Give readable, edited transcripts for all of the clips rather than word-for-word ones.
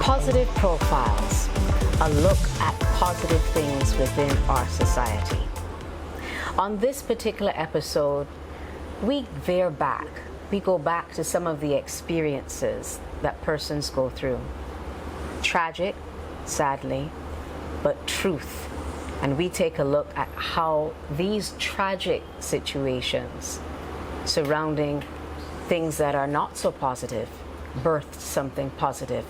Positive Profiles, a look at positive things within our society. On this particular episode, we veer back. We go back to some of the experiences that persons go through. Tragic, sadly, but truth. And we take a look at how these tragic situations surrounding things that are not so positive birthed something positive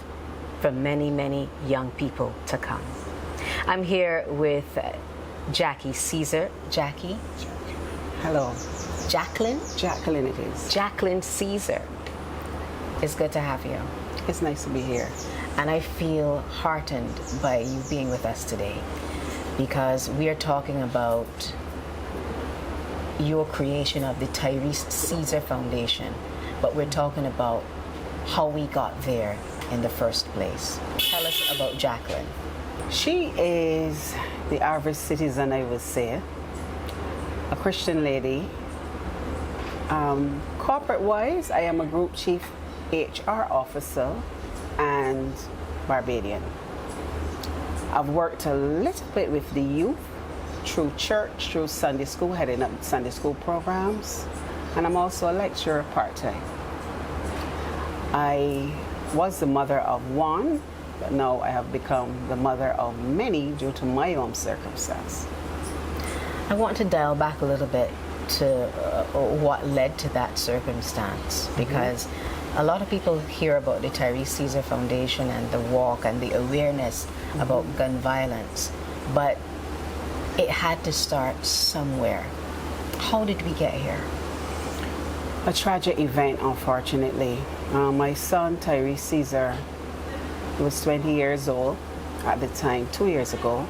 for many, many young people to come. I'm here with Jackie Ceasar. Jackie? Hello. Jacqueline? Jacqueline it is. Jacqueline Ceasar. It's good to have you. It's nice to be here. And I feel heartened by you being with us today because we are talking about your creation of the Ceasar Foundation, but we're talking about how we got there in the first place. Tell us about Jacqueline. She is the average citizen, I would say, a Christian lady. Corporate-wise, I am a group chief HR officer and Barbadian. I've worked a little bit with the youth through church, through Sunday school, heading up Sunday school programs, and I'm also a lecturer part-time. I was the mother of one, but now I have become the mother of many due to my own circumstance. I want to dial back a little bit to what led to that circumstance, because a lot of people hear about the Ceasar Foundation and the walk and the awareness about gun violence, but it had to start somewhere. How did we get here? A tragic event, unfortunately. My son, Ceasar, was 20 years old at the time, 2 years ago.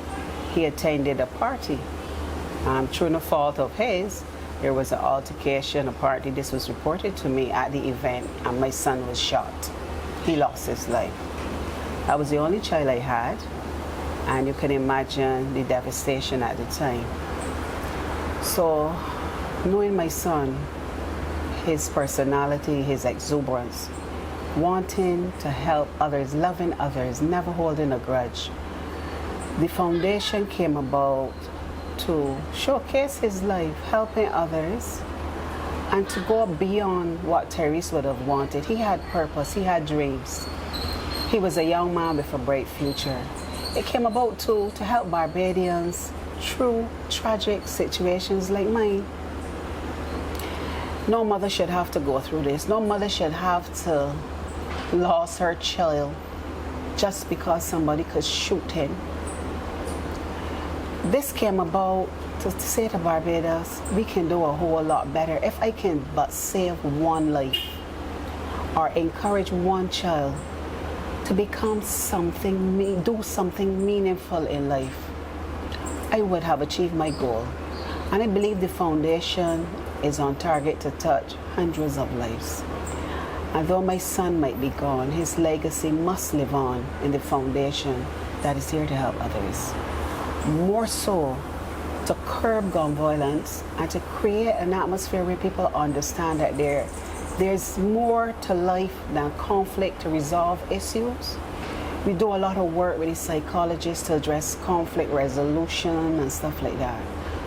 He attended a party. Through no fault of his, there was an altercation, a party. This was reported to me at the event, and my son was shot. He lost his life. I was the only child I had, and you can imagine the devastation at the time. So, knowing my son, his personality, his exuberance, wanting to help others, loving others, never holding a grudge, the foundation came about to showcase his life, helping others, and to go beyond what Therese would have wanted. He had purpose, he had dreams. He was a young man with a bright future. It came about to help Barbadians through tragic situations like mine. No mother should have to go through this. No mother should have to lose her child just because somebody could shoot him. This came about to say to Barbados, we can do a whole lot better if I can but save one life or encourage one child to become something, do something meaningful in life. I would have achieved my goal. And I believe the foundation is on target to touch hundreds of lives. And though my son might be gone, his legacy must live on in the foundation that is here to help others. More so to curb gun violence and to create an atmosphere where people understand that there's more to life than conflict to resolve issues. We do a lot of work with the psychologists to address conflict resolution and stuff like that.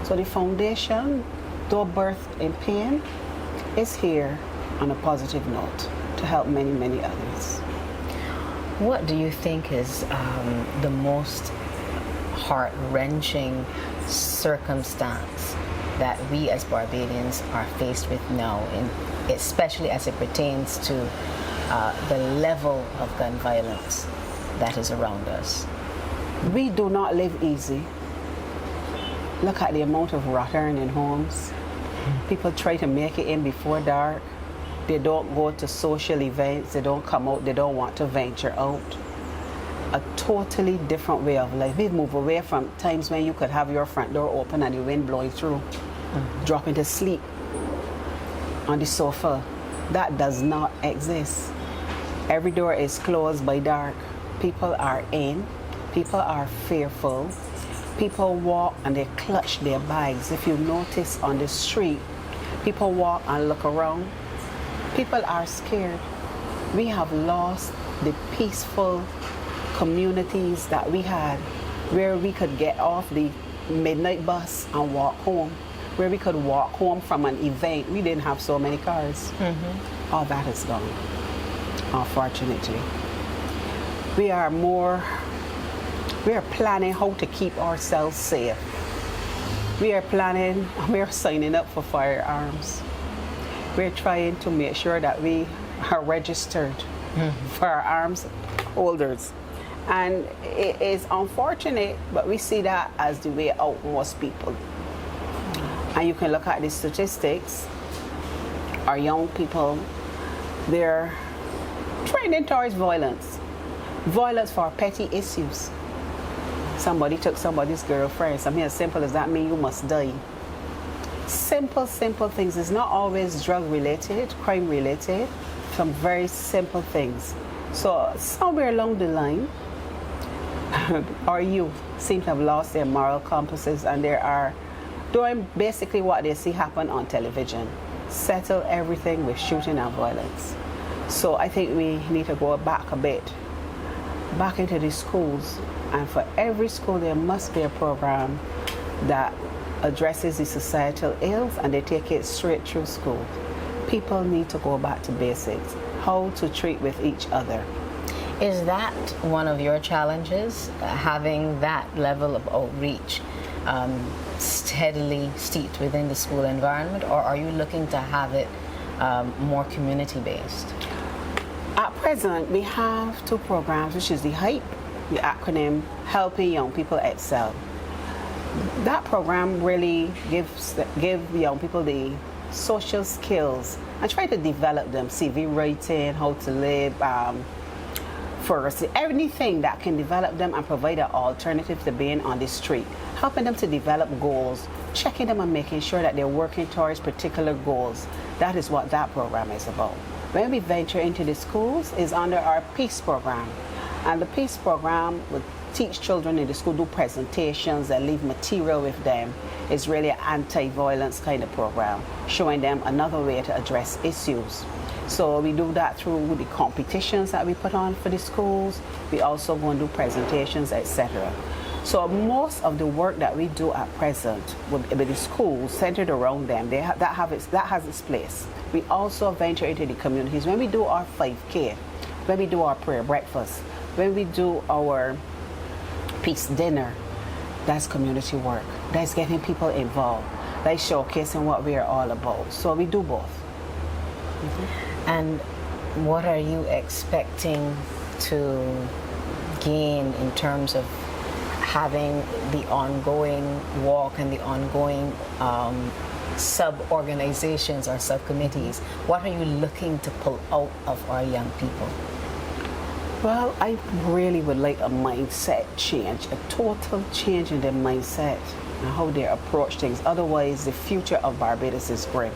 So the foundation, though birthed in pain, is here on a positive note to help many, many others. What do you think is the most heart-wrenching circumstance that we as Barbadians are faced with now, especially as it pertains to the level of gun violence that is around us? We do not live easy. Look at the amount of rottering in homes. People try to make it in before dark. They don't go to social events. They don't come out. They don't want to venture out. A totally different way of life. We've moved away from times when you could have your front door open and the wind blowing through, dropping to sleep on the sofa. That does not exist. Every door is closed by dark. People are in. People are fearful. People walk and they clutch their bags. If you notice on the street, people walk and look around. People are scared. We have lost the peaceful communities that we had where we could get off the midnight bus and walk home, where we could walk home from an event. We didn't have so many cars. All that is gone, unfortunately. We are planning how to keep ourselves safe. We are signing up for firearms. We're trying to make sure that we are registered for our arms holders. And it is unfortunate, but we see that as the way out most people. And you can look at the statistics. Our young people, they're trending towards violence. Violence for petty issues. Somebody took somebody's girlfriend. Something as simple as that means you must die. Simple things. It's not always drug related, crime related. Some very simple things. So somewhere along the line, our youth seem to have lost their moral compasses, and they are doing basically what they see happen on television. Settle everything with shooting and violence. So I think we need to go back a bit, back into the schools, and for every school there must be a program that addresses the societal ills, and they take it straight through school. People need to go back to basics, how to treat with each other. Is that one of your challenges, having that level of outreach steadily steeped within the school environment, or are you looking to have it more community-based? At present, we have two programs, which is the HYPE, the acronym Helping Young People Excel. That program really gives young people the social skills and try to develop them, CV writing, how to live, first, anything that can develop them and provide an alternative to being on the street, helping them to develop goals, checking them and making sure that they're working towards particular goals. That is what that program is about. When we venture into the schools is under our PEACE program. And the PEACE program would teach children in the school, do presentations and leave material with them. It's really an anti-violence kind of program, showing them another way to address issues. So we do that through the competitions that we put on for the schools. We also go and do presentations, etc. So most of the work that we do at present with the schools centered around them, that has its place. We also venture into the communities. When we do our 5K, when we do our prayer breakfast, when we do our peace dinner, that's community work. That's getting people involved. That's showcasing what we are all about. So we do both. And what are you expecting to gain in terms of having the ongoing walk and the ongoing sub-organizations or subcommittees? What are you looking to pull out of our young people? Well, I really would like a mindset change, a total change in their mindset and how they approach things. Otherwise, the future of Barbados is grim.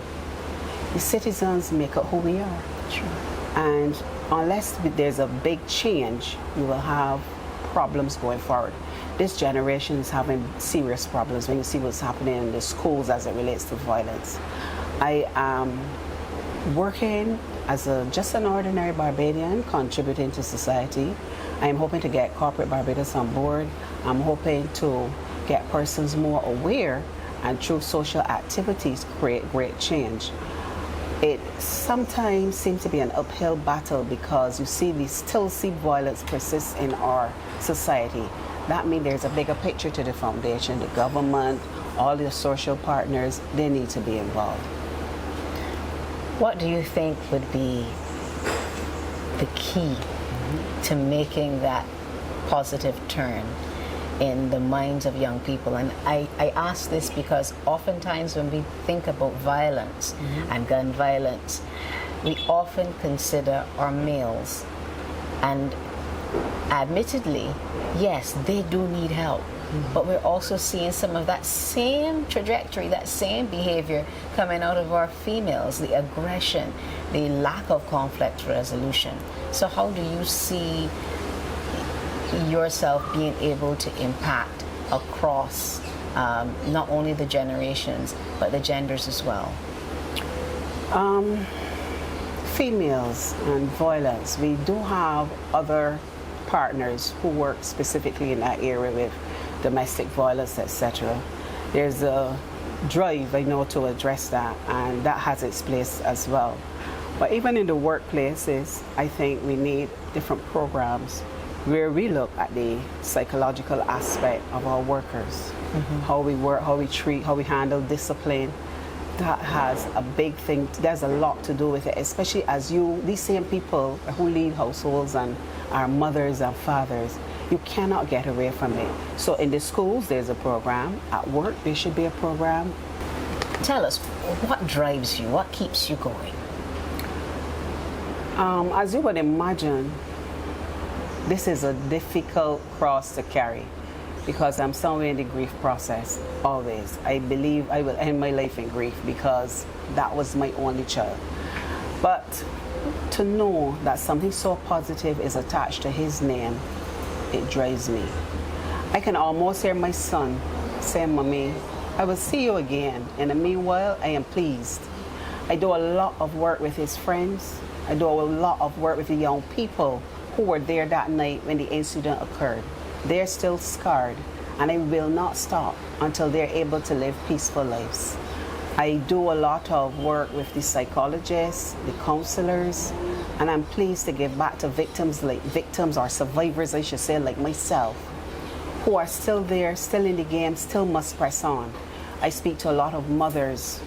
The citizens make up who we are. Sure. And unless there's a big change, you will have problems going forward. This generation is having serious problems when you see what's happening in the schools as it relates to violence. I am working as just an ordinary Barbadian, contributing to society. I am hoping to get corporate Barbados on board. I'm hoping to get persons more aware and through social activities create great change. It sometimes seems to be an uphill battle because we still see violence persist in our society. That means there's a bigger picture to the foundation. The government, all the social partners, they need to be involved. What do you think would be the key to making that positive turn in the minds of young people? And I ask this because oftentimes when we think about violence and gun violence, we often consider our males. And admittedly, yes, they do need help. But we're also seeing some of that same trajectory, that same behavior coming out of our females, the aggression, the lack of conflict resolution. So how do you see yourself being able to impact across not only the generations, but the genders as well? Females and violence, we do have other partners who work specifically in that area with domestic violence, etc. There's a drive, I know, to address that, and that has its place as well. But even in the workplaces, I think we need different programs where we look at the psychological aspect of our workers, how we work, how we treat, how we handle discipline. That has a big thing, there's a lot to do with it, especially as these same people who lead households and are mothers and fathers, you cannot get away from it. So in the schools, there's a program. At work, there should be a program. Tell us, what drives you? What keeps you going? As you would imagine, this is a difficult cross to carry because I'm somewhere in the grief process, always. I believe I will end my life in grief because that was my only child. But to know that something so positive is attached to his name, it drives me. I can almost hear my son say, "Mommy, I will see you again." In the meanwhile, I am pleased. I do a lot of work with his friends. I do a lot of work with the young people who were there that night when the incident occurred. They're still scarred, and I will not stop until they're able to live peaceful lives. I do a lot of work with the psychologists, the counselors, and I'm pleased to give back to victims or survivors, I should say, like myself, who are still there, still in the game, still must press on. I speak to a lot of mothers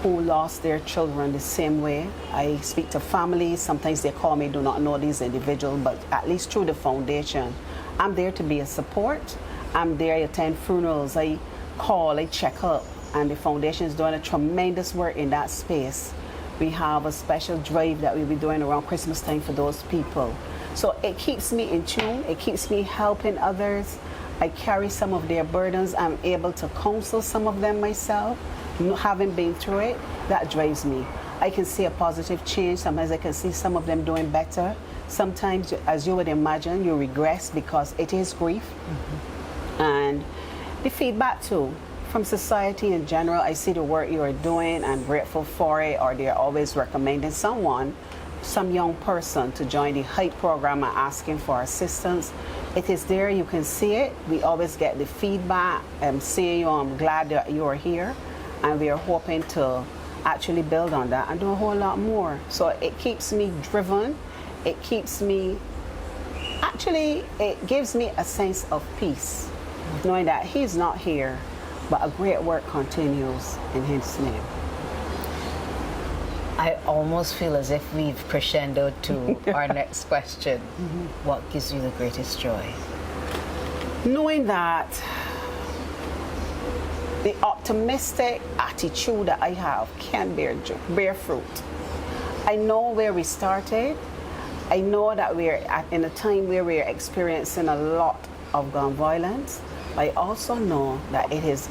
who lost their children the same way. I speak to families. Sometimes they call me, do not know these individuals, but at least through the foundation, I'm there to be a support. I'm there, I attend funerals, I call, I check up, and the foundation is doing a tremendous work in that space. We have a special drive that we'll be doing around Christmas time for those people. So it keeps me in tune, it keeps me helping others. I carry some of their burdens. I'm able to counsel some of them myself. Having been through it, that drives me. I can see a positive change. Sometimes I can see some of them doing better. Sometimes, as you would imagine, you regress because it is grief. And the feedback too, from society in general, I see the work you are doing, I'm grateful for it, or they're always recommending someone, some young person to join the HYPE program and asking for assistance. It is there, you can see it. We always get the feedback. I'm seeing you, I'm glad that you are here. And we are hoping to actually build on that and do a whole lot more. So it keeps me driven. It keeps me, actually, it gives me a sense of peace, knowing that he's not here, but a great work continues in his name. I almost feel as if we've crescendoed to our next question. What gives you the greatest joy? Knowing that the optimistic attitude that I have can bear fruit. I know where we started. I know that we're in a time where we're experiencing a lot of gun violence. I also know that it is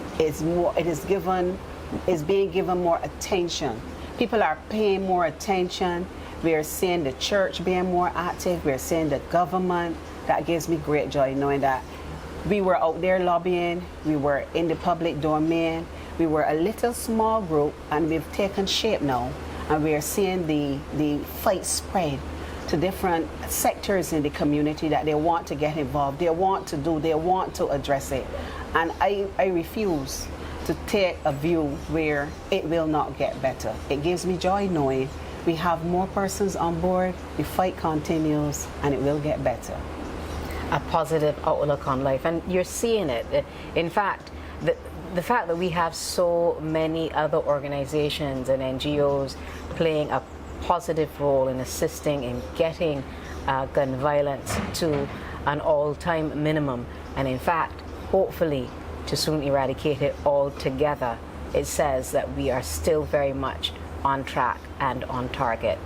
being given more attention. People are paying more attention. We are seeing the church being more active. We're seeing the government. That gives me great joy knowing that we were out there lobbying, we were in the public domain, we were a little small group, and we've taken shape now, and we are seeing the fight spread to different sectors in the community that they want to get involved, they want to address it. And I refuse to take a view where it will not get better. It gives me joy knowing we have more persons on board, the fight continues, and it will get better. A positive outlook on life, and you're seeing it. In fact, the fact that we have so many other organizations and NGOs playing a positive role in assisting in getting gun violence to an all-time minimum, and in fact, hopefully, to soon eradicate it altogether, it says that we are still very much on track and on target.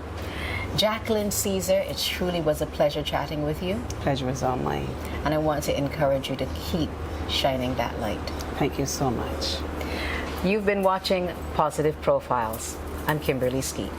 Jacqueline, Ceasar, it truly was a pleasure chatting with you. Pleasure is all mine. And I want to encourage you to keep shining that light. Thank you so much. You've been watching Positive Profiles. I'm Kimberly Skeet.